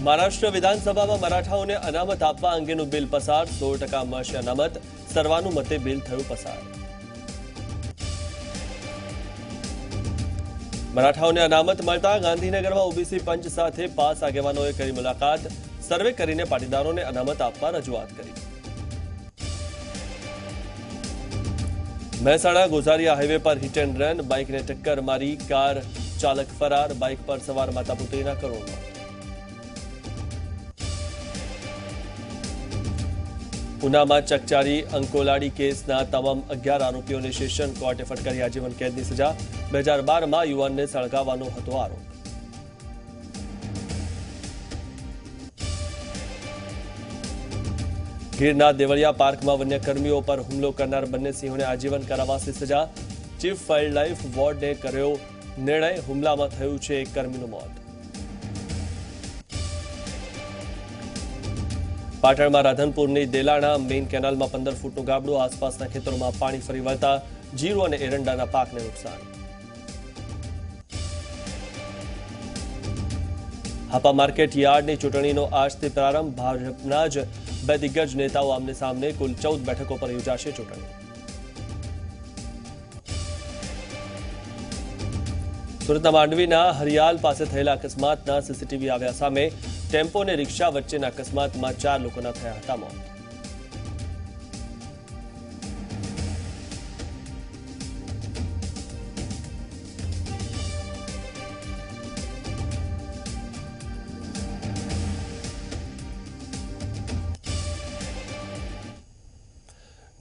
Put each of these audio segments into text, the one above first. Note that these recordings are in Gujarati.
महाराष्ट्र विधानसभाમાં મરાઠાઓને અનામત આપવા અંગેનું બિલ પસાર 16% મળશે અનામત સર્વાનુમતે બિલ થયું પસાર મરાઠાઓને અનામત મળતા ગાંધીનગરમાં ઓબીસી પંચ સાથે પાસ આગેવાનોએ કરી મુલાકાત સર્વે કરીને પાટીદારોને અનામત આપવા રજૂઆત કરી મહેસાણા ગોઝારિયા હાઈવે પર હિટ એન્ડ રન બાઇકને ટક્કર મારી કાર ચાલક ફરાર બાઇક પર સવાર માતા પુત્રીના કરુણ મોત ઉનામાં ચકચારી અંકોલાડી કેસના તમામ 11 આરોપીઓને સેશન કોર્ટે ફટકારી આજીવન કેદની સજા 2012માં યુવાનને સળગાવવાનો હતો આરોપ ગીરના દેવળિયા પાર્કમાં વન્યકર્મીઓ પર હુમલો કરનાર બંને સિંહોને આજીવન કારાવાસની સજા ચીફ વાઇલ્ડ લાઇફ વોર્ડને કર્યો નિર્ણય હુમલામાં થયું છે એક કર્મીનું મોત પાટણમાં રાધનપુરની દેલાણા મેઇન કેનાલમાં 15 ફૂટનું ગાબડું આસપાસના ખેતરોમાં પાણી ફરી વળતા જીરું અને એરંડાના પાકને નુકસાન હાપા માર્કેટ યાર્ડની ચૂંટણીનો આજથી પ્રારંભ ભાજપના જ 2 દિગ્ગજ નેતાઓ આમને સામને કુલ 14 બેઠકો પર યોજાશે ચૂંટણી સુરતના માંડવીના હરિયાલ પાસે થયેલા અકસ્માતના સીસીટીવી આવ્યા સામે ટેમ્પો અને રિક્ષા વચ્ચેના અકસ્માતમાં 4 લોકોના થયા હતા મોત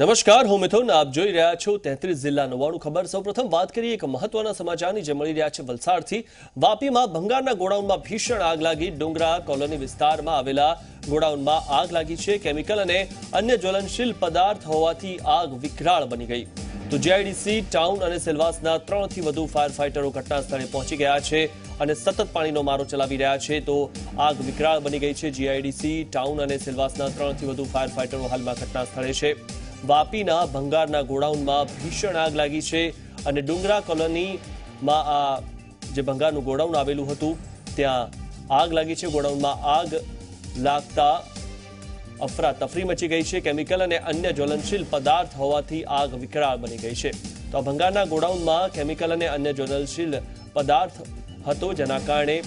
નમસ્કાર હું મિથુન આપ જોઈ રહ્યા છો 33 જિલ્લા 99 ખબર સૌપ્રથમ વાત કરીએ એક મહત્વના સમાચારની જે મળી રહ્યા છે વલસાડથી વાપીમાં ભંગારના ગોડાઉનમાં ભીષણ આગ લાગી ડુંગરા કોલોની વિસ્તારમાં આવેલા ગોડાઉનમાં આગ લાગી છે કેમિકલ અને અન્ય જ્વલનશીલ પદાર્થ હોવાથી આગ વિકરાળ બની ગઈ તો જીઆઈડીસી ટાઉન અને સેલવાસના 3 થી વધુ ફાયર ફાઇટરો ઘટના સ્થળે પહોંચી ગયા છે અને સતત પાણીનો મારો ચલાવી રહ્યા છે તો આગ વિકરાળ બની ગઈ છે જીઆઈડીસી ટાઉન અને સેલવાસના 3 થી વધુ ફાયર ફાઇટરો હાલમાં ઘટના સ્થળે છે વાપીના ભંગારના ગોડાઉનમાં ભીષણ આગ લાગી છે અને ડુંગરા કોલોનીમાં આ જે ભંગારનું ગોડાઉન આવેલું હતું ત્યાં આગ લાગી છે ગોડાઉનમાં આગ લાગતા અફરાતફરી મચી ગઈ છે કેમિકલ અને અન્ય જ્વલનશીલ પદાર્થ હોવાથી આગ વિકરાળ બની ગઈ છે તો આ ભંગારના ગોડાઉનમાં કેમિકલ અને અન્ય જ્વલનશીલ પદાર્થ હતો જેના કારણે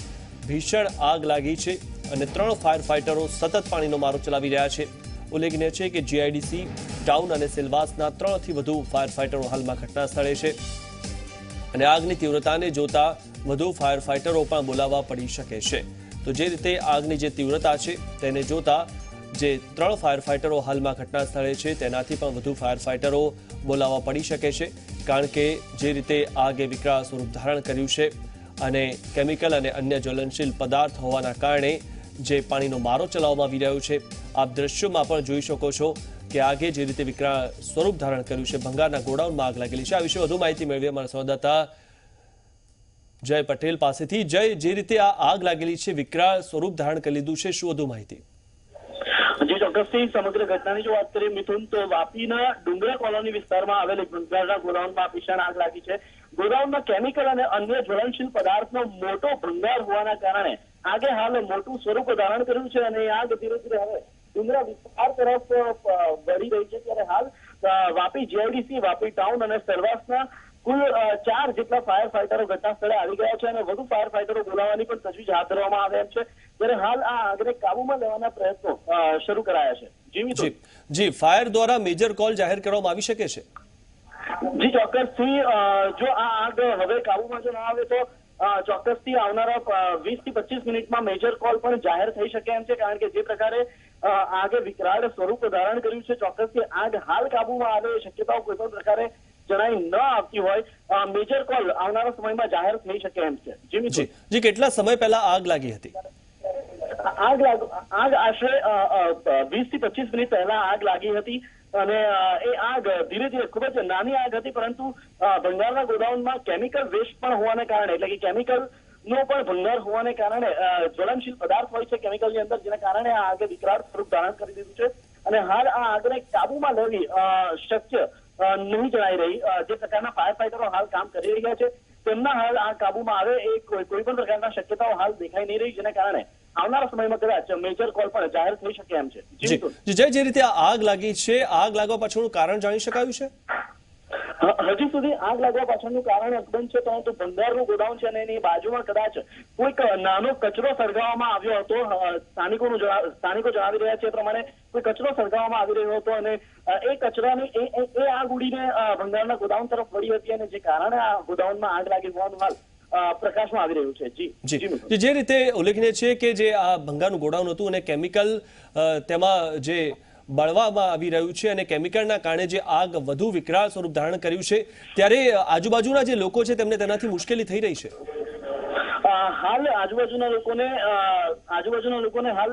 ભીષણ આગ લાગી છે અને 3 ફાયર ફાઇટરો સતત પાણીનો મારો ચલાવી રહ્યા છે ઉલ્લેખનીય છે કે જીઆઈડીસી ટાઉન અને સેલવાસના 3 થી વધુ ફાયર ફાઇટરો હાલમાં ઘટના સ્થળે છે અને આગની તીવ્રતાને જોતા વધુ ફાયર ફાઇટરો પણ બોલાવવા પડી શકે છે તો જે રીતે આગની જે તીવ્રતા છે તેને જોતા જે 3 ફાયર ફાઇટરો હાલમાં ઘટના સ્થળે છે તેનાથી પણ વધુ ફાયર ફાઇટરો બોલાવવા પડી શકે છે કારણ કે જે રીતે આગે વિકરાળ સ્વરૂપ ધારણ કર્યું છે અને કેમિકલ અને અન્ય જ્વલનશીલ પદાર્થ હોવાના કારણે જે પાણીનો મારો ચલાવવામાં આવી રહ્યો છે આપ દ્રશ્યોમાં પણ જોઈ શકો છો કે આગે જે રીતે વિકરાળ સ્વરૂપ ધારણ કર્યું છે ભંગારના ગોડાઉનમાં આગ લાગેલી છે આ વિશે વધુ માહિતી મેળવી અમારા સંવાદદાતા જય પટેલ પાસેથી જય જે રીતે આ આગ લાગેલી છે વિકરાળ સ્વરૂપ ધારણ કરી લીધું છે શું વધુ માહિતી જી ચોક્કસથી સમગ્ર ઘટનાની જો વાત કરીએ મિથુન તો વાપીના ડુંગરા કોલોની વિસ્તારમાં આવેલ ભંગારના ગોડાઉનમાં ભીષણ આગ લાગી છે ગોડાઉનમાં કેમિકલ અને અન્ય જ્વલનશીલ પદાર્થનો મોટો ભંગાર હોવાના કારણે આગે હાલ મોટું સ્વરૂપ ધારણ કર્યું છે અને આગ ધીરે ધીરે હવે ડુંગરા વિસ્તાર તરફ વળી રહી છે ત્યારે હાલ વાપી જીઆઈડીસી વાપી ટાઉન અને સેલવાસના કુલ 4 જેટલા ફાયર ફાઇટરો ઘટના સ્થળે આવી ગયા છે અને વધુ ફાયર ફાઇટરો બોલાવવાની પણ તજવીજ હાથ ધરવામાં આવે એમ છે ત્યારે હાલ આ આગને કાબુમાં લેવાના પ્રયત્નો શરૂ કરાયા છે જી ફાયર દ્વારા મેજર કોલ જાહેર કરવામાં આવી શકે છે જી ચોક્કસથી જો આ આગ હવે કાબુમાં જો ના આવે તો ચોક્કસથી આવનારા 20 થી 25 મિનિટમાં મેજર કોલ પણ જાહેર થઈ શકે એમ છે કારણ કે જે પ્રકારે આગે વિકરાળ સ્વરૂપ ધારણ કર્યું છે ચોક્કસથી આગ હાલ કાબુમાં આવે શક્યતાઓ કોઈ પણ પ્રકારે જણાઈ ન આવતી હોય મેજર કોલ આવનારા સમયમાં જાહેર થઈ શકે એમ છે જી કેટલા સમય પહેલા આગ લાગી હતી આગ આશરે 20 થી 25 મિનિટ પહેલા આગ લાગી હતી અને એ આગ ધીરે ધીરે ખૂબ જ નાની આગ હતી પરંતુ ભંગારના ગોડાઉનમાં કેમિકલ વેસ્ટ પણ હોવાને કારણે એટલે કે કેમિકલ નો પણ ભંગાર હોવાને કારણે જ્વલનશીલ પદાર્થ હોય છે કેમિકલની અંદર જેના કારણે આ આગે વિકરાળ સ્વરૂપ ધારણ કરી દીધું છે અને હાલ આ આગને કાબુમાં લેવી શક્ય નહીં જણાઈ રહી જે પ્રકારના ફાયર ફાઇટરો હાલ કામ કરી રહ્યા છે તેમના હાલ આ કાબુમાં આવે એ કોઈ પણ પ્રકારના શક્યતાઓ હાલ દેખાઈ નહીં રહી જેના કારણે આવનારા સમયમાં કદાચ મેજર કોલ પણ જાહેર થઈ શકે એમ છે. જી મિથુન. જય, જે રીતે આ આગ લાગી છે, આગ લાગવા પાછળનું કારણ જાણી શકાયું છે? હજી સુધી આગ લાગવા પાછળનું કારણ અકબંધ છે, પરંતુ ભંગારનું ગોડાઉન છે અને એની બાજુમાં કદાચ કોઈક નાનો કચરો સળગાવવામાં આવ્યો હતો. સ્થાનિકો જણાવી રહ્યા છે એ પ્રમાણે કોઈ કચરો સળગાવવામાં આવી રહ્યો હતો અને એ કચરાની એ આગ ઉડીને ભંગારના ગોડાઉન તરફ વળી હતી અને જે કારણે આ ગોડાઉનમાં આગ લાગી હોવાનું હાલ પ્રકાશમાં આવી રહ્યું છે. જી, જે રીતે ઉલ્લેખનીય છે કે જે આ ભંગારનું ગોડાઉન હતું અને કેમિકલ તેમાં જે બળવામાં આવી રહ્યું છે અને કેમિકલના કારણે જે આગ વધુ વિકરાળ સ્વરૂપ ધારણ કર્યું છે, ત્યારે આજુબાજુના જે લોકો છે તેમને તેનાથી મુશ્કેલી થઈ રહી છે. હાલ આજુબાજુના લોકોને હાલ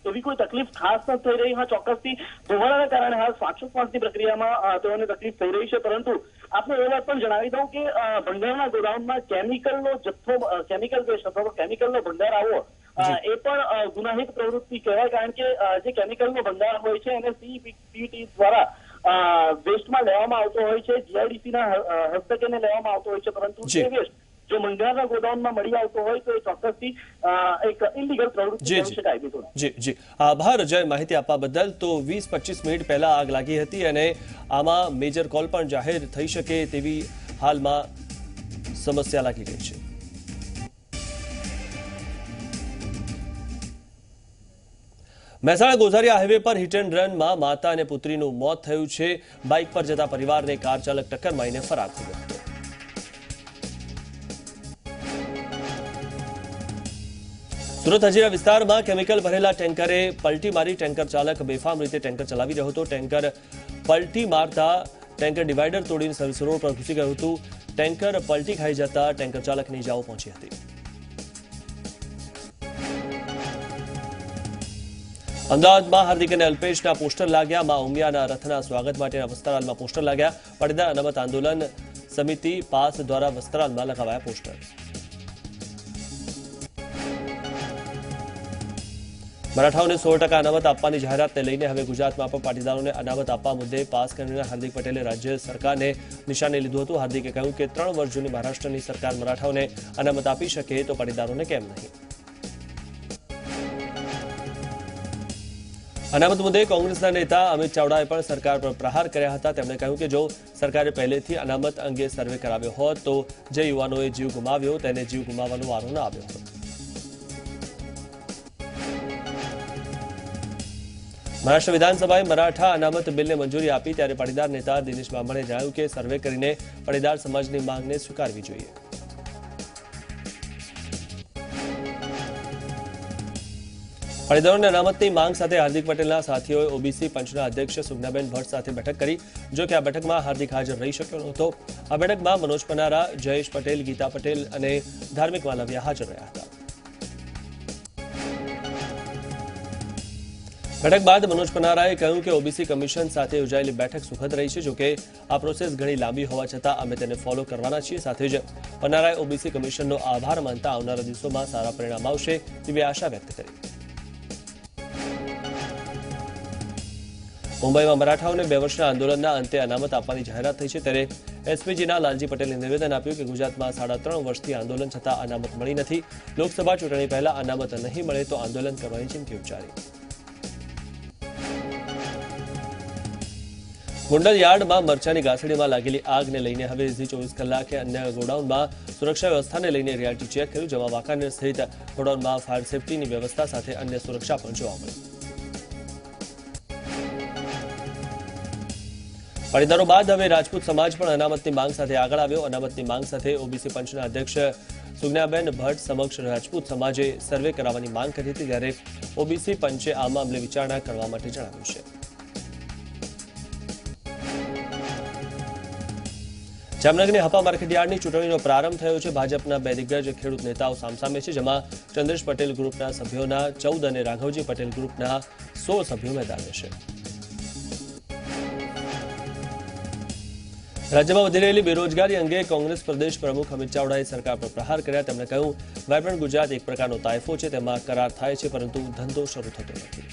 એવી કોઈ તકલીફ ખાસ નથી થઈ રહી. હા, ચોક્કસથી ધુમાડાના કારણે હાલ શ્વાસોચ્છ્વાસની પ્રક્રિયામાં તેઓને તકલીફ થઈ રહી છે, પરંતુ આપણે એ વાત પણ જણાવી દઉં કે ભંગારના ગોડાઉનમાં કેમિકલનો જથ્થો, કેમિકલ વેસ્ટ અથવા કેમિકલનો ભંડાર આવવો એ પણ ગુનાહિત પ્રવૃત્તિ કહેવાય, કારણ કે જે કેમિકલનો ભંડાર હોય છે એને CPT દ્વારા વેસ્ટમાં લેવામાં આવતો હોય છે, GIDCના હસ્તકે લેવામાં આવતો હોય છે, પરંતુ એ વેસ્ટ જો ભંગારના ગોડાઉનમાં મળી આવતો હોય તો એ ચોક્કસથી એક ઇલીગલ પ્રવૃત્તિ કહી શકાય. જી, આભાર જય, માહિતી આપવા બદલ. તો 20-25 મિનિટ પહેલા આગ લાગી હતી અને આમાં મેજર કોલ પણ જાહેર થઈ શકે તેવી હાલમાં સમસ્યા લાગી રહી છે. મહેસાણા ગોઝારિયા હાઈવે પર હિટ એન્ડ રનમાં માતા અને પુત્રીનું મોત થયું છે. બાઇક પર જતા પરિવારને કાર ચાલક ટક્કર મારીને ફરાર થયો હતો. સુરત હજીરા વિસ્તારમાં કેમિકલ ભરેલા ટેન્કરે પલટી મારી. ટેન્કર ચાલક બેફામ રીતે ટેન્કર ચલાવી રહ્યો હતો. ટેન્કર પલટી મારતા ટેન્કર ડિવાઈડર તોડીને સર્વિસ રોડ પર ઘૂસી ગયું હતું. ટેન્કર પલટી ખાઈ જતા ટેન્કર ચાલકને ઇજાઓ પહોંચી હતી. અમદાવાદમાં હાર્દિક અને અલ્પેશના પોસ્ટર લાગ્યા. મા ઉમિયાના રથના સ્વાગત માટેના વસ્ત્રાલમાં પોસ્ટર લાગ્યા. પાટીદાર અનામત આંદોલન સમિતિ પાસ દ્વારા વસ્ત્રાલમાં લગાવાયા પોસ્ટર. મરાઠાઓને 100% અનામત આપવાની જાહેરાતને લઈને હવે ગુજરાતમાં પણ પાટીદારોને અનામત આપવા મુદ્દે પાસ કન્વીનર હાર્દિક પટેલે રાજ્ય સરકારને નિશાને લીધું હતું. હાર્દિકે કહ્યું કે 3 વર્ષ જૂની મહારાષ્ટ્રની સરકાર મરાઠાઓને અનામત આપી શકે તો પાટીદારોને કેમ નહીં. અનામત મુદ્દે કોંગ્રેસના નેતા અમિત ચાવડાએ પણ સરકાર પર પ્રહાર કર્યા હતા. તેમણે કહ્યું કે જો સરકારે પહેલેથી અનામત અંગે સર્વે કરાવ્યો હોત તો જે યુવાનોએ જીવ ગુમાવ્યો તેને જીવ ગુમાવવાનો વારો ન આવ્યો હોત. મહારાષ્ટ્ર વિધાનસભાએ મરાઠા અનામત બિલને મંજૂરી આપી ત્યારે પાટીદાર નેતા દિનેશ બામણે જણાવ્યું કે સર્વે કરીને પાટીદાર સમાજની માંગને સ્વીકારવી જોઈએ. પાટીદારોને અનામતની માંગ સાથે હાર્દિક પટેલના સાથીઓએ ઓબીસી પંચના અધ્યક્ષ સુજ્ઞાબેન ભટ્ટ સાથે બેઠક કરી. જો કે આ બેઠકમાં હાર્દિક હાજર રહી શક્યો નહોતો. આ બેઠકમાં મનોજ પનારા, જયેશ પટેલ, ગીતા પટેલ અને ધાર્મિક માલવિયા હાજર રહ્યા હતા. બેઠક બાદ મનોજ પનારાએ કહ્યું કે ઓબીસી કમિશન સાથે યોજાયેલી બેઠક સુખદ રહી છે. જોકે આ પ્રોસેસ ઘણી લાંબી હોવા છતાં અમે તેને ફોલો કરવાના છીએ. સાથે જ પનારાએ ઓબીસી કમિશનનો આભાર માનતા આવનારા દિવસોમાં સારા પરિણામ આવશે તેવી આશા વ્યક્ત કરી. મુંબઈમાં મરાઠાઓને 2 વર્ષના આંદોલનના અંતે અનામત આપવાની જાહેરાત થઈ છે ત્યારે એસપીજીના લાલજી પટેલે નિવેદન આપ્યું કે ગુજરાતમાં 3.5 વર્ષથી આંદોલન છતાં અનામત મળી નથી. લોકસભા ચૂંટણી પહેલા અનામત નહીં મળે તો આંદોલન કરવાની ચીમકી ઉચ્ચારી. ગોંડલ યાર્ડમાં મરચાની ગાસડીમાં લાગેલી આગને લઈને હવે 24 કલાકે અન્ય ગોડાઉનમાં સુરક્ષા વ્યવસ્થાને લઈને રિયાલિટી ચેક કર્યું, જેમાં વાંકાનેર સહિત ગોડાઉનમાં ફાયર સેફટીની વ્યવસ્થા સાથે અન્ય સુરક્ષા પણ જોવા મળી. પાટીદારો બાદ હવે રાજપૂત સમાજ પણ અનામતની માંગ સાથે આગળ આવ્યો. અનામતની માંગ સાથે ઓબીસી પંચના અધ્યક્ષ સુજ્ઞાબેન ભટ્ટ સમક્ષ રાજપૂત સમાજે સર્વે કરાવવાની માંગ કરી હતી ત્યારે ઓબીસી પંચે આ મામલે વિચારણા કરવા માટે જણાવ્યું છે. જામનગરની હપા માર્કેટયાર્ડની ચૂંટણીનો પ્રારંભ થયો છે. ભાજપના 2 દિગ્ગજ ખેડૂત નેતાઓ સામસામે છે, જેમાં ચંદ્રેશ પટેલ ગ્રુપના સભ્યોના 14 અને રાઘવજી પટેલ ગ્રુપના 16 સભ્યો મેદાને છે. રાજ્યમાં વધી રહેલી બેરોજગારી અંગે કોંગ્રેસ પ્રદેશ પ્રમુખ અમિત ચાવડાએ સરકાર પર પ્રહાર કર્યા. તેમણે કહ્યું, વાયબ્રન્ટ ગુજરાત એક પ્રકારનો તાઇફો છે, તેમાં કરાર થાય છે પરંતુ ધંધો શરૂ થતો નથી.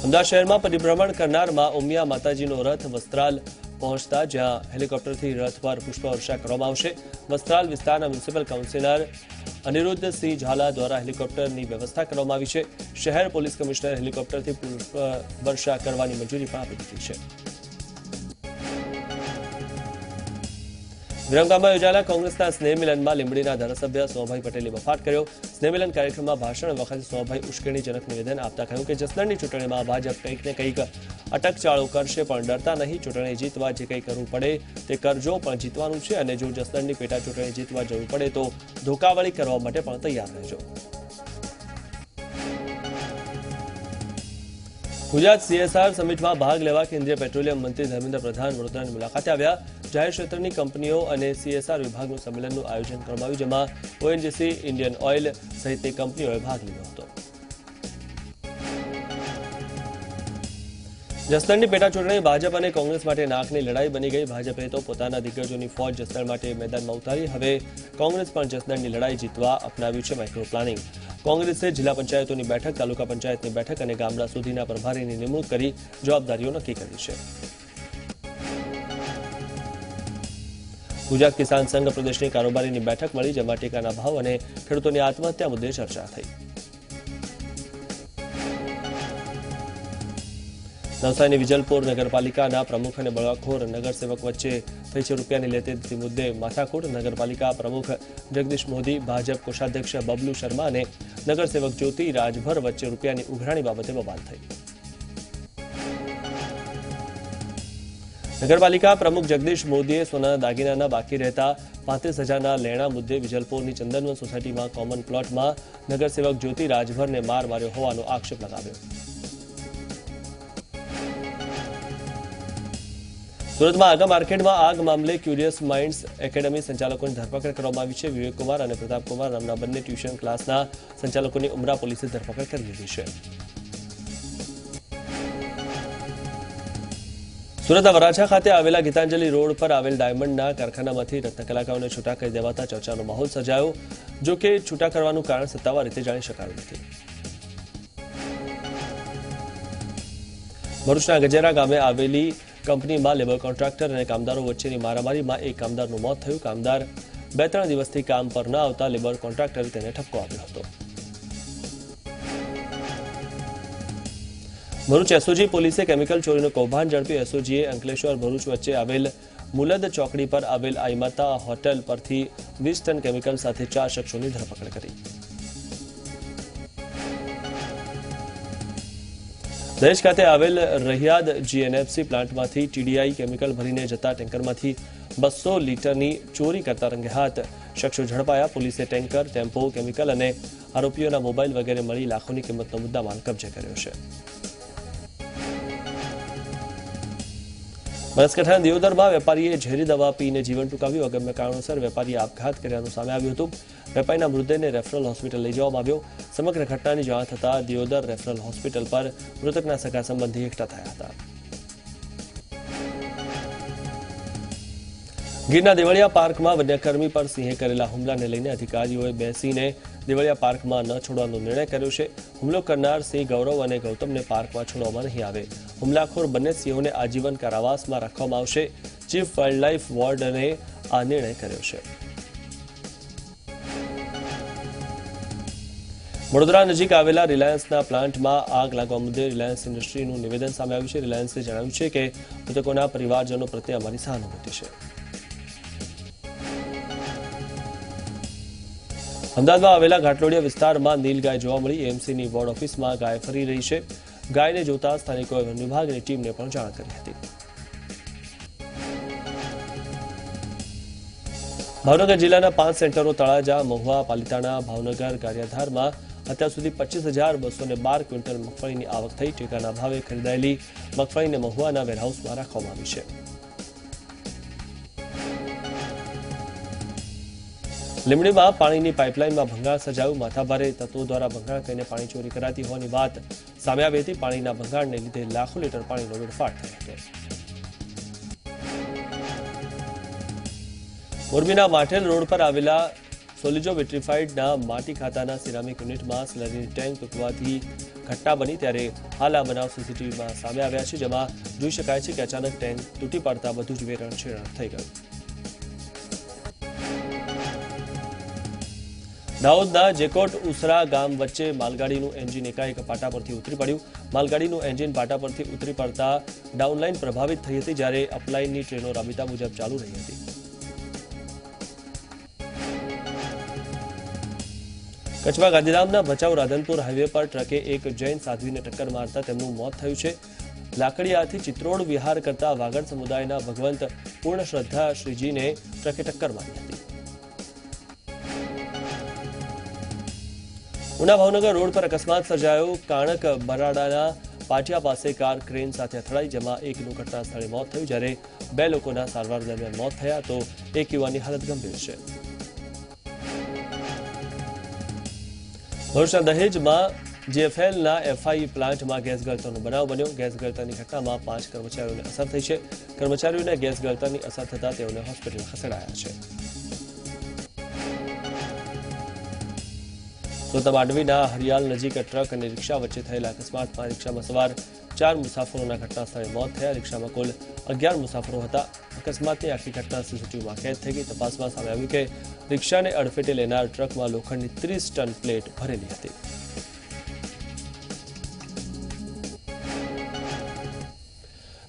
અમદાવાદ શહેરમાં પરિભ્રમણ કરનાર મા ઉમિયા માતાજીનો રથ વસ્ત્રાલ પહોંચતા જ્યાં હેલિકોપ્ટરથી રથ પર પુષ્પવર્ષા કરવામાં આવશે. વસ્ત્રાલ વિસ્તારના મ્યુનિસિપલ કાઉન્સિલર અનિરુદ્ધસિંહ ઝાલા દ્વારા હેલિકોપ્ટરની વ્યવસ્થા કરવામાં આવી છે. શહેર પોલીસ કમિશનર હેલિકોપ્ટરથી પુષ્પવર્ષા કરવાની મંજૂરી પણ આપી દીધી છે. વિરમગામમાં યોજાયેલા કોંગ્રેસના સ્નેહ મિલનમાં લીંબડીના ધારાસભ્ય સોમભાઈ પટેલે બફાટ કર્યો. સ્નેહ મિલન કાર્યક્રમમાં ભાષણ વખતે સોમભાઈ ઉશ્કેરણીજનક નિવેદન આપતા કહ્યું કે જસદણની ચૂંટણીમાં ભાજપ કંઈક ને કંઈક અટકચાળો કરશે, પણ ડરતા નહીં. ચૂંટણી જીતવા જે કંઈ કરવું પડે તે કરજો, પણ જીતવાનું છે. અને જો જસદણની પેટા ચૂંટણી જીતવા જવું પડે તો ધોકાવાળી કરવા માટે પણ તૈયાર રહેજો. ગુજરાત CSR સમિટમાં ભાગ લેવા કેન્દ્રીય પેટ્રોલિયમ મંત્રી ધર્મેન્દ્ર પ્રધાન વડોદરાની મુલાકાતે આવ્યા. જાહેર ક્ષેત્રની કંપનીઓ અને CSR વિભાગનું સંમેલનનું આયોજન કરવામાં આવ્યું, જેમાં ONGC, ઇન્ડિયન ઓઇલ સહિતની કંપનીઓએ ભાગ લીધો હતો. જસદણની પેટા ચૂંટણી ભાજપ અને કોંગ્રેસ માટે નાકની લડાઈ બની ગઈ. ભાજપે તો પોતાના દિગ્ગજોની ફોજ જસદણ માટે મેદાનમાં ઉતારી. હવે કોંગ્રેસ પણ જસદણની લડાઈ જીતવા અપનાવ્યું છે માઇક્રો પ્લાનિંગ. કોંગ્રેસે જિલ્લા પંચાયતોની બેઠક, તાલુકા પંચાયતની બેઠક અને ગામડા સુધીના પ્રભારીની નિમણૂક કરી જવાબદારીઓ નક્કી કરી છે. ગુજરાત કિસાન સંઘ પ્રદેશની કારોબારીની બેઠક મળી, જેમાં ટેકાના ભાવ અને ખેડૂતોની આત્મહત્યા મુદ્દે ચર્ચા થઈ. નવસારીની વિજલપોર નગરપાલિકાના પ્રમુખ અને બળવાખોર નગરસેવક વચ્ચે થઈ છે રૂપિયાની લેતી મુદ્દે માથાકૂટ. નગરપાલિકા પ્રમુખ જગદીશ મોદી, ભાજપ કોષાધ્યક્ષ બબલુ શર્મા અને નગરસેવક જ્યોતિ રાજભર વચ્ચે રૂપિયાની ઉઘરાણી બાબતે બબાલ થઈ. નગરપાલિકા પ્રમુખ જગદીશ મોદીએ સોનાના દાગીનાના બાકી રહેતા 35,000ના લેણા મુદ્દે વિજલપોરની ચંદનવન સોસાયટીમાં કોમન પ્લોટમાં નગરસેવક જ્યોતિ રાજભરને માર માર્યો હોવાનો આક્ષેપ લગાવ્યો. સુરતમાં આગા માર્કેટમાં આગ મામલે ક્યુરિયસ માઇન્ડ્સ એકેડમી સંચાલકોની ધરપકડ કરવામાં આવી છે. વિવેકકુમાર અને પ્રતાપકુમાર નામના બંને ટ્યુશન ક્લાસના સંચાલકોની ઉમરા પોલીસે ધરપકડ કરી લીધી છે. સુરતના વરાછા ખાતે આવેલા ગીતાંજલિ રોડ પર આવેલ ડાયમંડના કારખાનામાંથી રત્નકલાકારોને છૂટા કરી દેવાતા ચર્ચાનો માહોલ સર્જાયો. જો કે છૂટા કરવાનું કારણ સત્તાવાર રીતે જાણી શકાયું નથી. ભરૂચના ગજેરા ગામે આવેલી કંપનીમાં લેબર કોન્ટ્રાક્ટર અને કામદારો વચ્ચેની મારામારીમાં એક કામદારનું મોત થયું. કામદાર 2-3 દિવસથી કામ પર ન આવતા લેબર કોન્ટ્રાક્ટરે તેને ઠપકો આપ્યો હતો. ભરૂચ એસઓજી પોલીસે કેમિકલ ચોરીનું કૌભાંડ ઝડપી. એસઓજીએ અંકલેશ્વર ભરૂચ વચ્ચે આવેલ મુલદ ચોકડી પર આવેલ આઈમાતા હોટેલ પરથી 20 ટન કેમિકલ સાથે 4 શખ્સોની ધરપકડ કરી. દહેજ ખાતે આવેલ રહિયાદ GNFC પ્લાન્ટમાંથી TDI કેમિકલ ભરીને જતા ટેન્કરમાંથી 200 લીટરની ચોરી કરતા રંગે હાથ શખ્સો ઝડપાયા. પોલીસે ટેન્કર, ટેમ્પો, કેમિકલ અને આરોપીઓના મોબાઈલ વગેરે મળી લાખોની કિંમતનો મુદ્દામાલ કબજે કર્યો છે. બનાસકાંઠાના દિયોદરમાં વેપારીએ ઝેરી દવા પીને જીવન ટૂંકાવ્યું. અગમ્ય કારણોસર વેપારીએ આપઘાત કર્યાનું સામે આવ્યું હતું. વેપારીના મૃતદેહને રેફરલ હોસ્પિટલ લઈ જવામાં આવ્યો. સમગ્ર ઘટનાની જાણ થતાં દિયોદર રેફરલ હોસ્પિટલ પર મૃતકના સગા સંબંધી એકઠા થયા હતા. ગીરના દેવળિયા પાર્કમાં વન્યકર્મી પર સિંહે કરેલા હુમલાને લઈને અધિકારીઓએ બેસીને દેવળિયા પાર્કમાં ન છોડવાનો નિર્ણય કર્યો છે. હુમલો કરનાર સિંહ ગૌરવ અને ગૌતમને પાર્કમાં છોડવામાં નહીં આવે. હુમલાખોર બંને સિંહોને આજીવન કારાવાસમાં રાખવામાં આવશે. ચીફ વાઇલ્ડલાઇફ વોર્ડને આ નિર્ણય કર્યો છે. વડોદરા નજીક આવેલા રિલાયન્સના પ્લાન્ટમાં આગ લાગવા મુદ્દે રિલાયન્સ ઇન્ડસ્ટ્રીનું નિવેદન સામે આવ્યું છે. રિલાયન્સે જણાવ્યું છે કે મૃતકોના પરિવારજનો પ્રત્યે અમારી સહાનુભૂતિ છે. અમદાવાદમાં આવેલા ઘાટલોડિયા વિસ્તારમાં નીલગાય જોવા મળી. એએમસીની વોર્ડ ઓફિસમાં ગાય ફરી રહી છે. ગાયને જોતા સ્થાનિકોએ વન વિભાગની ટીમને પણ જાણ કરી હતી. ભાવનગર જિલ્લાના 5 સેન્ટરો તળાજા, મહુવા, પાલિતાણા, ભાવનગર, ગારિયાધારમાં અત્યાર સુધી 25,212 ક્વિન્ટલ મગફળીની આવક થઈ. ટેકાના ભાવે ખરીદાયેલી મગફળીને મહુવાના વેરહાઉસમાં રાખવામાં આવી છે. લીંબડીમાં પાણીની પાઇપલાઇનમાં ભંગાણ સર્જાયું. માથાભારે તત્વો દ્વારા ભંગાણ કરીને પાણી ચોરી કરાતી હોવાની વાત સામે આવી હતી. પાણીના ભંગાણને લીધે લાખો લીટર પાણીનો વેડફાટ થયો હતો. મોરબીના માઠેલ રોડ પર આવેલા સોલિજો વિટ્રીફાઈડના માટી ખાતાના સિરામિક યુનિટમાં સ્લરીની ટેન્ક તૂટવાથી ઘટના બની ત્યારે હાલ આ બનાવ સીસીટીવીમાં સામે આવ્યા છે, જેમાં જોઈ શકાય છે કે અચાનક ટેન્ક તૂટી પડતા બધું જ વેરણ થઈ ગયું. દાહોદના જેકોટ ઉસરા ગામ વચ્ચે માલગાડીનું એન્જિન એકાએક પાટા પરથી ઉતરી પડ્યું. માલગાડીનું એન્જિન પાટા પરથી ઉતરી પડતા ડાઉનલાઇન પ્રભાવિત થઈ હતી, જ્યારે અપલાઇનની ટ્રેનો રાબેતા મુજબ ચાલુ રહી હતી. કચ્છમાં ગાંધીધામના ભચાઉ રાધનપુર હાઈવે પર ટ્રકે એક જૈન સાધ્વીને ટક્કર મારતા તેમનું મોત થયું છે. લાકડીયાથી ચિત્રોડ વિહાર કરતા વાગડ સમુદાયના ભગવંત પૂર્ણ શ્રદ્ધા શ્રીજીને ટ્રકે ટક્કર મારી હતી. ઉના ભાવનગર રોડ પર અકસ્માત સર્જાયો. કાણક બરાડાના પાટિયા પાસે કાર ક્રેન સાથે અથડાઈ, જેમાં એકનું ઘટના સ્થળે મોત થયું, જ્યારે 2 લોકોના સારવાર દરમિયાન મોત થયા તો એક યુવાનની હાલત ગંભીર છે. ભરૂચના દહેજમાં જીએફએલના એફઆઈ પ્લાન્ટમાં ગેસ ગળતરનો બનાવ બન્યો. ગેસ ગળતરની ઘટનામાં 5 કર્મચારીઓને અસર થઈ છે. કર્મચારીઓને ગેસ ગળતરની અસર થતાં તેઓને હોસ્પિટલ ખસેડાયા છે. તો માંડવીના હરિયાલ નજીક ટ્રક અને રિક્ષા વચ્ચે થયેલા અકસ્માતમાં રિક્ષામાં સવાર 4 મુસાફરોના ઘટના સ્થળે મોત થયા. રિક્ષામાં કુલ 11 મુસાફરો હતા. અકસ્માતની આખી ઘટના સીસીટીવીમાં કેદ થઈ ગઈ. તપાસમાં સામે આવ્યું કે રિક્ષાને અડફેટે લેનાર ટ્રકમાં લોખંડની 30 ટન પ્લેટ ભરેલી હતી.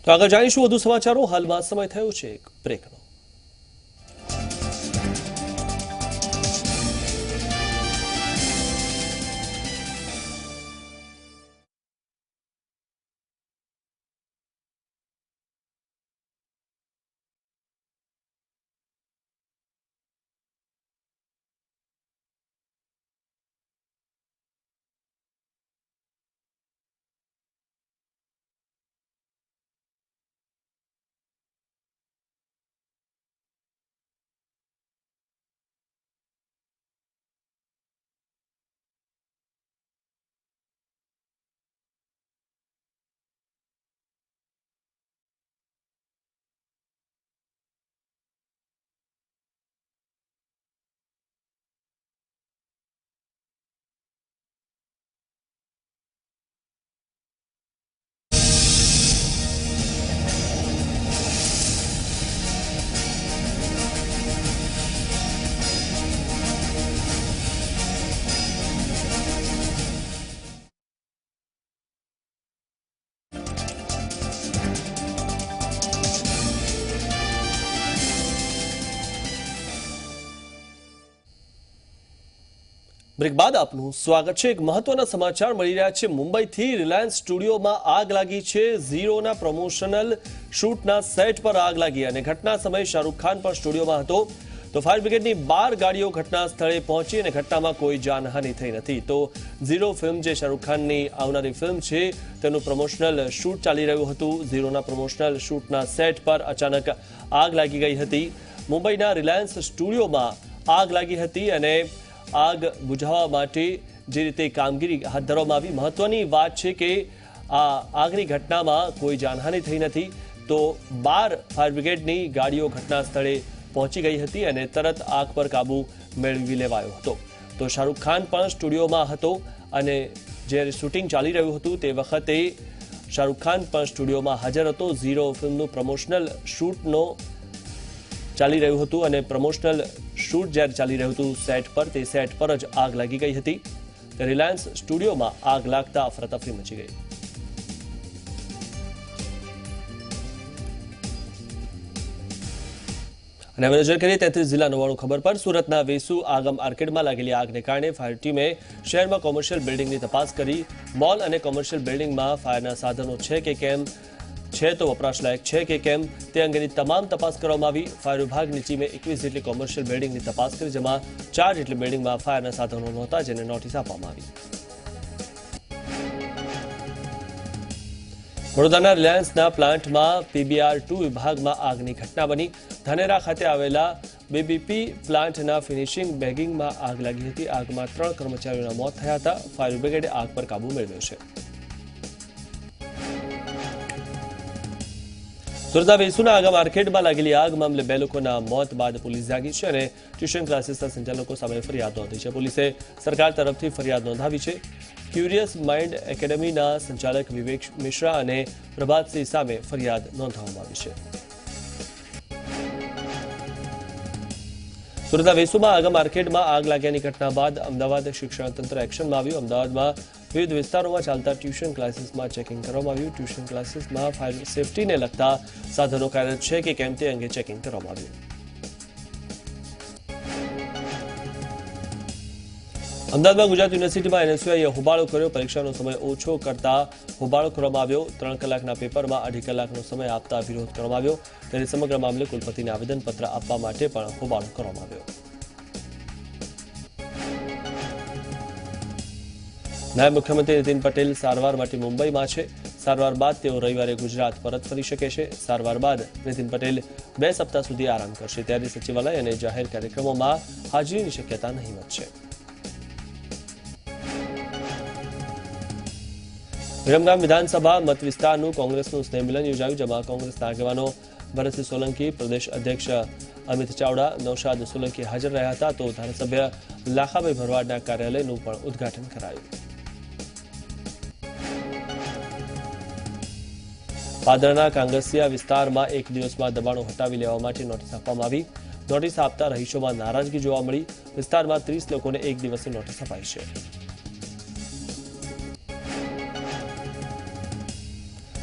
તો આગળ જાણીશું વધુ સમાચારો. હાલમાં સમય થયો છે એક બ્રેકનો. બ્રેક બાદ આપનું સ્વાગત છે. એક મહત્વના સમાચાર મળી રહ્યા છે મુંબઈથી. રિલાયન્સ સ્ટુડિયોમાં આગ લાગી છે. ઝીરોના પ્રમોશનલ શૂટના સેટ પર આગ લાગી અને ઘટના સમયે શાહરૂખ ખાન પણ સ્ટુડિયોમાં હતો. તો ફાયર બ્રિગેડની 12 ગાડીઓ ઘટના સ્થળે પહોંચી અને ઘટનામાં કોઈ જાનહાનિ થઈ નથી. તો ઝીરો ફિલ્મ, જે શાહરૂખ ખાનની આવનારી ફિલ્મ છે, તેનું પ્રમોશનલ શૂટ ચાલી રહ્યું હતું. ઝીરોના પ્રમોશનલ શૂટના સેટ પર અચાનક આગ લાગી ગઈ હતી. મુંબઈના રિલાયન્સ સ્ટુડિયોમાં આગ લાગી હતી અને આગ બુઝાવવા માટે જે રીતે કામગીરી હાથ ધરવામાં આવી. મહત્વની વાત છે કે આ આગની ઘટનામાં કોઈ જાનહાનિ થઈ નથી. તો 12 ફાયર બ્રિગેડની ગાડીઓ ઘટના સ્થળે પહોંચી ગઈ હતી અને તરત આગ પર કાબુ મેળવી લેવાયો હતો. તો શાહરૂખ ખાન પણ સ્ટુડિયોમાં હતો અને જ્યારે શૂટિંગ ચાલી રહ્યું હતું તે વખતે શાહરૂખ ખાન પણ સ્ટુડિયોમાં હાજર હતો. ઝીરો ફિલ્મનું પ્રમોશનલ શૂટનો ચાલી રહ્યું હતું અને પ્રમોશનલ શૂટ જ્યારે ચાલી રહ્યું હતું સેટ પર, તે સેટ પર જ આગ લાગી ગઈ હતી. રિલાયન્સ સ્ટુડિયોમાં આગ લાગતા અફરાતફરી મચી ગઈ. અને હવે નજર કરીએ 33 જિલ્લા 99 ખબર પર. સુરતના વેસુ આગમ આર્કેડમાં લાગેલી આગને કારણે ફાયર ટીમે શહેરમાં કોમર્શિયલ બિલ્ડિંગની તપાસ કરી. મોલ અને કોમર્શિયલ બિલ્ડિંગમાં ફાયરના સાધનો છે કે કેમ, છે તો વપરાશલાયક છે કે કેમ, તે અંગેની તમામ તપાસ કરવામાં આવી. ફાયર વિભાગની ટીમે 21 જેટલી કોમર્શિયલ બિલ્ડિંગની તપાસ કરી, જેમાં 4 જેટલી બિલ્ડિંગમાં ફાયરના સાધનો નહોતા, જેને નોટિસ આપવામાં આવી. વડોદરાના રિલાયન્સના પ્લાન્ટમાં PBR2 વિભાગમાં આગની ઘટના બની. ધાનેરા ખાતે આવેલા BBP પ્લાન્ટના ફિનિશિંગ બેગિંગમાં આગ લાગી હતી. આગમાં 3 કર્મચારીઓના મોત થયા હતા. ફાયર બ્રિગેડે આગ પર કાબુ મેળવ્યો છે. સુરતના વેસુના આગમ માર્કેટમાં લાગેલી આગ મામલે 2 લોકોના મોત બાદ પોલીસ જાગી છે અને ટ્યુશન ક્લાસીસના સંચાલકો સામે ફરિયાદ નોંધી છે. પોલીસે સરકાર તરફથી ફરિયાદ નોંધાવી છે. ક્યુરિયસ માઇન્ડ એકેડેમીના સંચાલક વિવેક મિશ્રા અને પ્રભાતસિંહ સામે ફરિયાદ નોંધવામાં આવી છે. સુરતના વેસુમાં આગા માર્કેટમાં આગ લાગ્યાની ઘટના બાદ અમદાવાદ શિક્ષણ તંત્ર એક્શનમાં આવ્યું. અમદાવાદમાં વિવિધ વિસ્તારોમાં ચાલતા ટ્યુશન ક્લાસીસમાં ચેકિંગ કરવામાં આવ્યું. ટ્યુશન ક્લાસીસમાં ફાયર સેફટીને લગતા સાધનો કાર્યરત છે કે કેમ તે અંગે ચેકિંગ કરવામાં આવ્યું. અમદાવાદમાં ગુજરાત યુનિવર્સિટીમાં એનએસયુઆઈએ હોબાળો કર્યો. પરીક્ષાનો સમય ઓછો કરતા હોબાળો કરવામાં આવ્યો. 3 કલાકના પેપરમાં 2.5 કલાકનો સમય આપતા વિરોધ કરવામાં આવ્યો. ત્યારે સમગ્ર મામલે કુલપતિને આવેદનપત્ર આપવા માટે પણ હોબાળો કરવામાં આવ્યો. નાયબ મુખ્યમંત્રી નીતિન પટેલ સારવાર માટે મુંબઈમાં છે. સારવાર બાદ તેઓ રવિવારે ગુજરાત પરત ફરી શકે છે. સારવાર બાદ નીતિન પટેલ 2 સપ્તાહ સુધી આરામ કરશે. ત્યારે સચિવાલય અને જાહેર કાર્યક્રમોમાં હાજરીની શક્યતા નહીવત છે. વિરમગામ વિધાનસભા મત વિસ્તારનું કોંગ્રેસનું સ્નેહમિલન યોજાયું, જેમાં કોંગ્રેસના આગેવાનો ભરતસિંહ સોલંકી, પ્રદેશ અધ્યક્ષ અમિત ચાવડા, નૌશાદ સોલંકી હાજર રહ્યા હતા. તો ધારાસભ્ય લાખાભાઈ ભરવાડના કાર્યાલયનું પણ ઉદ્ઘાટન કરાયું. પાદરના કાંગસિયા વિસ્તારમાં 1 દિવસમાં દબાણો હટાવી લેવા માટે નોટિસ આપવામાં આવી. નોટિસ આપતા રહીશોમાં નારાજગી જોવા મળી. વિસ્તારમાં 30 લોકોને 1 દિવસની નોટિસ અપાઈ છે.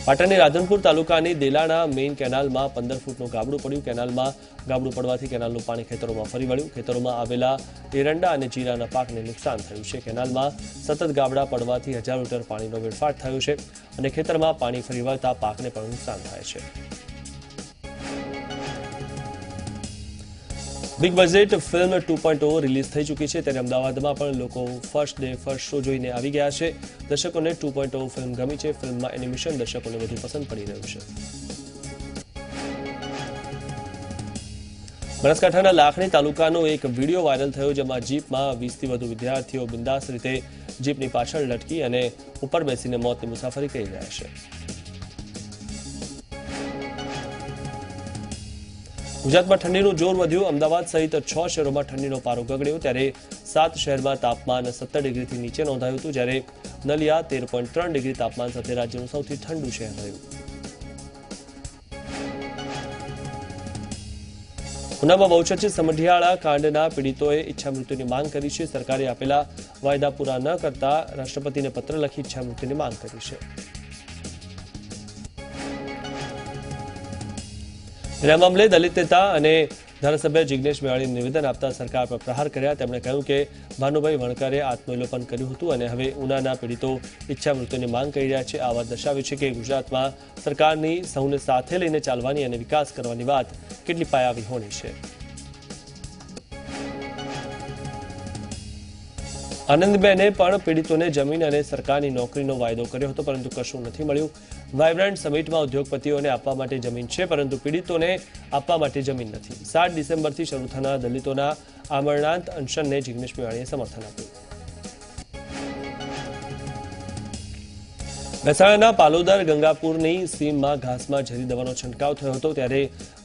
પાટણની રાધનપુર તાલુકાની દેલાણા મેઇન કેનાલમાં 15 ફૂટનું ગાબડું પડ્યું. કેનાલમાં ગાબડું પડવાથી કેનાલનું પાણી ખેતરોમાં ફરી વળ્યું. ખેતરોમાં આવેલા એરંડા અને જીરાના પાકને નુકસાન થયું છે. કેનાલમાં સતત ગાબડા પડવાથી હજારો લીટર પાણીનો વેડફાટ થયો છે અને ખેતરમાં પાણી ફરી વળતા પાકને પણ નુકસાન થાય છે. બિગ બજેટ ફિલ્મ 2.0 રિલીઝ થઈ ચૂકી છે. ત્યારે અમદાવાદમાં પણ લોકો ફર્સ્ટ ડે ફર્સ્ટ શો જોઈને આવી ગયા છે. દર્શકોને 2.0 ફિલ્મ ગમી છે. ફિલ્મમાં એનિમેશન દર્શકોને વધુ પસંદ પડી રહ્યું છે. બનાસકાંઠાના લાખણી તાલુકાનો એક વિડીયો વાયરલ થયો, જેમાં જીપમાં 20થી વધુ વિદ્યાર્થીઓ બિંદાસ રીતે જીપની પાછળ લટકી અને ઉપર બેસીને મોતની મુસાફરી કરી રહ્યા છે. ગુજરાતમાં ઠંડીનું જોર વધ્યું. અમદાવાદ સહિત 6 શહેરોમાં ઠંડીનો પારો ગગડ્યો. ત્યારે 7 શહેરમાં તાપમાન 17 ડિગ્રીથી નીચે નોંધાયું હતું, જ્યારે નલિયા 13.3 ડિગ્રી તાપમાન સાથે રાજ્યનું સૌથી ઠંડુ શહેર રહ્યું. ઉનામાં બહુચર્ચિત સમઢિયાળા કાંડના પીડિતોએ ઈચ્છામૃત્યુની માંગ કરી છે. સરકારે આપેલા વાયદા પૂરા ન કરતા રાષ્ટ્રપતિને પત્ર લખી ઈચ્છામૃત્યુની માંગ કરી છે. આ મામલે દલિત નેતા અને ધારાસભ્ય જિગ્નેશ મેવાણીએ નિવેદન આપતા સરકાર પર પ્રહાર કર્યા. તેમણે કહ્યું કે ભાનુભાઈ વણકરે આત્મવિલોપન કર્યું હતું અને હવે ઉનાના પીડિતો ઈચ્છામૃત્યુની માંગ કરી રહ્યા છે. આ વાત દર્શાવે છે કે ગુજરાતમાં સરકારની સૌને સાથે લઈને ચાલવાની અને વિકાસ કરવાની વાત કેટલી પાયાવી હોની છે. આનંદબેને પણ પીડિતોને જમીન અને સરકારની નોકરીનો વાયદો કર્યો હતો, પરંતુ કશું નથી મળ્યું. વાઇબ્રન્ટ સમિટમાં ઉદ્યોગપતિઓને આપવા માટે જમીન છે, પરંતુ પીડિતોને આપવા માટે જમીન નથી. 7 ડિસેમ્બરથી શરૂ થનાર દલિતોના આમરણાંત અનશનને જિગ્નેશ મેવાણીએ સમર્થન આપ્યું. મહેસાણાના પાલોદર ગંગાપુરની સીમમાં ઘાસમાં ઝેરી દવાનો છંટકાવ થયો હતો. ત્યારે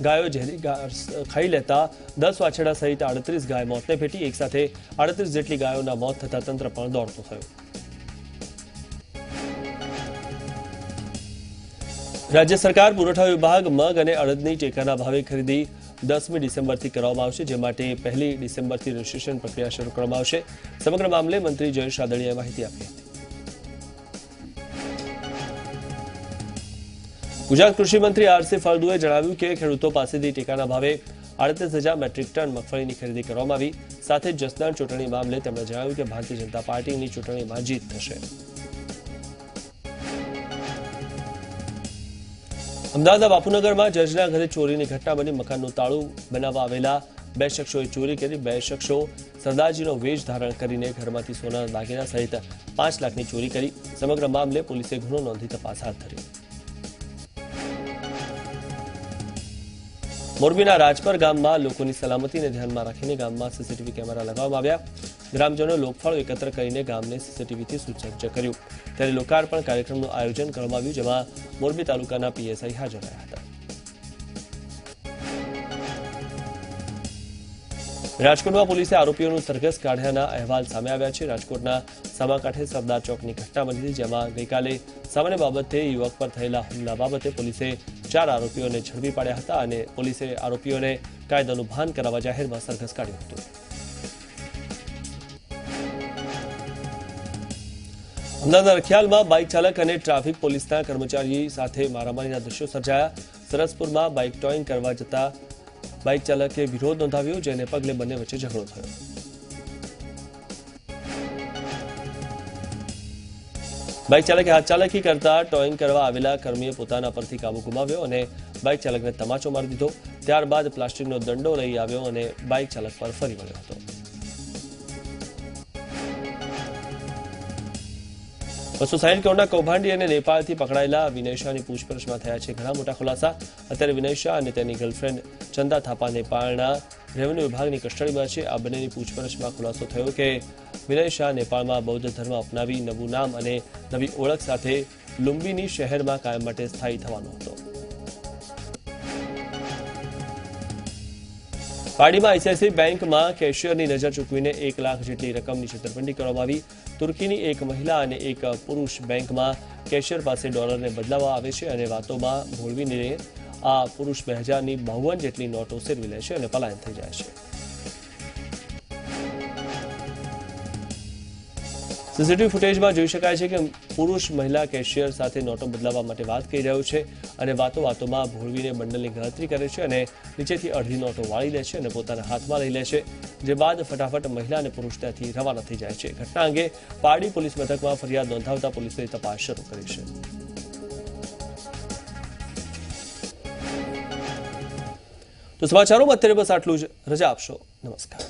ગાયો ઝેરી ઘાસ ખાઈ લેતા 10 વાછરડા સહિત 38 ગાય મોતને ભેટી. એક સાથે 38 જેટલી ગાયોના મોત થતા તંત્ર પણ દોડતું થયું. રાજ્ય સરકાર પુરવઠા વિભાગ મગ અને અડદની ટેકાના ભાવે ખરીદી 10મી ડિસેમ્બરથી કરવામાં આવશે, જે માટે 1 ડિસેમ્બરથી રજીસ્ટ્રેશન પ્રક્રિયા શરૂ કરવામાં આવશે. સમગ્ર મામલે મંત્રી જયેશ રાદડિયાએ માહિતી આપી હતી. ગુજરાત કૃષિ મંત્રી આરસી ફળદુએ જણાવ્યું કે ખેડૂતો પાસેથી ટેકાના ભાવે 38,000 મેટ્રિક ટન મગફળીની ખરીદી કરવામાં આવી. સાથે જ જસદણ ચૂંટણી મામલે તેમણે જણાવ્યું કે ભારતીય જનતા પાર્ટીની ચૂંટણીમાં જીત થશે. અમદાવાદના બાપુનગરમાં જજના ઘરે ચોરીની ઘટના બની. મકાનનું તાળું બનાવવા આવેલા 2 શખ્સોએ ચોરી કરી. 2 શખ્સો સરદારજીનો વેશ ધારણ કરીને ઘરમાંથી સોનાના દાગીના સહિત 5 લાખની ચોરી કરી. સમગ્ર મામલે પોલીસે ગુનો નોંધી તપાસ હાથ ધરી. મોરબીના રાજપર ગામમાં લોકોની સલામતીને ધ્યાનમાં રાખીને ગામમાં સીસીટીવી કેમેરા લગાવવામાં આવ્યા. ગ્રામજનોએ લોકફાળો એકત્ર કરીને ગામને સીસીટીવીથી સુસજ્જ કર્યું. ત્યારે લોકાર્પણ કાર્યક્રમનું આયોજન કરવામાં આવ્યું, જેમાં મોરબી તાલુકાના પીએસઆઈ હાજર રહ્યા હતા. રાજકોટમાં પોલીસે આરોપીઓનું સરઘસ કાઢ્યાના અહેવાલ સામે આવ્યા છે. રાજકોટના સામાકાંઠે સરદાર ચોકની ઘટના બની હતી, જેમાં ગઈકાલે સામાન્ય બાબતે યુવક પર થયેલા હુમલા બાબતે પોલીસે 4 આરોપીઓને ઝડપી પાડ્યા હતા અને પોલીસે આરોપીઓને કાયદાનું ભાન કરાવવા જાહેરમાં સરઘસ કાઢ્યું હતું. અમદાવાદના રખિયાલમાં બાઇક ચાલક અને ટ્રાફિક પોલીસના કર્મચારી સાથે મારામારીના દ્રશ્યો સર્જાયા. સરસપુરમાં બાઇક ટોઈંગ કરવા જતા બાઇક ચાલકે વિરોધ નોંધાવ્યો, જેને પગલે બંને વચ્ચે ઝઘડો થયો. બાઇક ચાલકે હાથ ચાલકી કરતા ટોઈંગ કરવા આવેલા કર્મીએ પોતાના પરથી કાબુ ગુમાવ્યો અને બાઇક ચાલકને તમાચો મારી દીધો. ત્યારબાદ પ્લાસ્ટિકનો દંડો લઈ આવ્યો અને બાઇક ચાલક પર ફરી વળ્યો હતો. 260 કરોડના કૌભાંડી અને નેપાળથી પકડાયેલા વિનય શાહની પૂછપરછમાં થયા છે ઘણા મોટા ખુલાસા. અત્યારે વિનય શાહ અને તેની ગર્લફ્રેન્ડ ચંદા થાપા નેપાળના રેવન્યુ વિભાગની કસ્ટડીમાં છે. આ બંનેની પૂછપરછમાં ખુલાસો થયો કે વિનય શાહ નેપાળમાં બૌદ્ધ ધર્મ અપનાવી નવું નામ અને નવી ઓળખ સાથે લુંબિની શહેરમાં કાયમ માટે સ્થાયી થવાનો હતો. પાડીમાં આઈસીઆઈસીઆઈ બેંકમાં કેશિયરની નજર ચૂકવીને 1 લાખ જેટલી રકમની છેતરપિંડી કરવામાં આવી. તુર્કીની એક મહિલા અને એક પુરુષ બેંકમાં કેશિયર પાસે ડોલરને બદલાવવા આવે છે અને વાતોમાં ભોળવીને આ પુરુષ 2000ની 52 જેટલી નોટો સેરવી લે છે અને પલાયન થઈ જાય છે. સીસીટીવી ફૂટેજમાં જોઈ શકાય છે કે પુરુષ મહિલા કેશિયર સાથે નોટો બદલાવવા માટે વાત કરી રહ્યો છે અને વાતોમાં ભોળવીને બંડલની ગણતરી કરે છે અને નીચેથી અડધી નોટો વાળી લે છે અને પોતાના હાથમાં લઈ લે છે, જે બાદ ફટાફટ મહિલા અને પુરુષ ત્યાંથી રવાના થઈ જાય છે. ઘટના અંગે પારડી પોલીસ મથકમાં ફરિયાદ નોંધાવતા પોલીસે તપાસ શરૂ કરી છે. તો સમાચારોમાં અત્યારે બસ આટલું જ. રજા આપશો. નમસ્કાર.